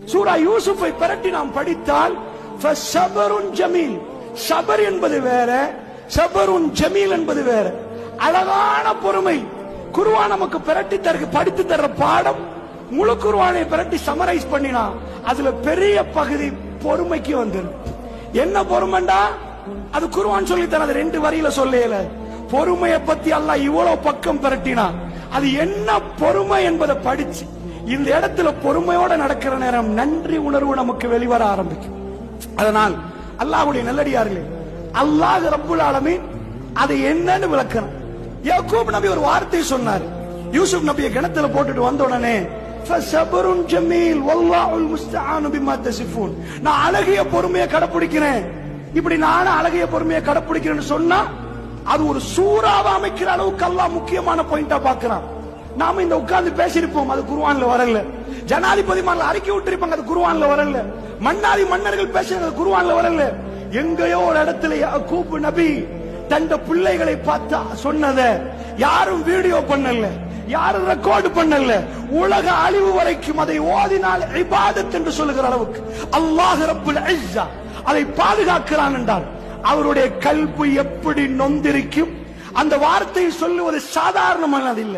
சூரா யூசுஃபை பரட்டி நாம் படித்தால் ஃபஸபருன் ஜமீல், சபர் என்பது வேற, சபருன் ஜமீல் என்பது வேற. அழகான பொறுமை. குர்ஆன் நமக்கு பிரட்டி படித்து தர்ற பாடம் முழு குர்ஆனை பிரட்டி சமரைஸ் பண்ணினா அதுல பெரிய பகுதி பொறுமைக்கு வந்துடும். என்ன பொறுமைண்டா அது குர்ஆன் சொல்லி தர ரெண்டு வரியில சொல்லல. பொறுமையை பத்தி அல்லாஹ் இவ்வளவு பக்கம் பிரட்டினா அது என்ன பொறுமை என்பதை படிச்சு இந்த இடத்துல பொறுமையோட நடக்கிற நேரம் நன்றி உணர்வு நமக்கு வெளிவர ஆரம்பிக்கும். அதனால் அல்லாஹ்வுடைய நல்லடியார்களே, அல்லாஹ் ரப்புல் ஆலமீன் அது என்னன்னு விளக்கணும். யாக்கூப் நபி ஒரு வார்த்தை சொன்னார். யூசுப் நபியை கிணத்துல போட்டுட்டு வந்த உடனே ஃபஸபருன் ஜமீல் வல்லாஹுல் முஸ்தஆனு பிமா தஸிஃபூன், நான் அழகிய பொறுமையை கடைபிடிக்கிறேன். இப்படி நானும் அழகிய பொறுமையை கடைபிடிக்கிறேன்னு சொன்னா அது ஒரு சூறாவை அமைக்கிற அளவுக்கு அல்லாஹ் முக்கியமான பாயிண்டா பார்க்கிறான். நாம இந்த உட்கார்ந்து பேசியிருப்போம், அது குர்ஆன்ல வரல. ஜனாதிபதி மார்ல அறிக்கை விட்டிருப்பாங்க, அது குர்ஆன்ல வரல. மன்னாதி மன்னர்கள் பேசுறது குர்ஆன்ல வரல. எங்கேயோ ஒரு இடத்துல யாக்கூப் நபி தந்த பிள்ளைகளை பார்த்தா சொன்னத யாரும் வீடியோ பண்ணல, யாரும் ரெக்கார்டு பண்ணல. உலக அழிவு வரைக்கும் அதை ஓதினால் இபாதத் என்று சொல்லுகிற அளவுக்கு அல்லாஹ் ரப்புல் இஸ்ஸா அதை பாதுகாக்கிறான் என்றால் அவருடைய கல்பு எப்படி நொந்திருக்கும். அந்த வார்த்தையை சொல்லுவது சாதாரணமானது இல்லை.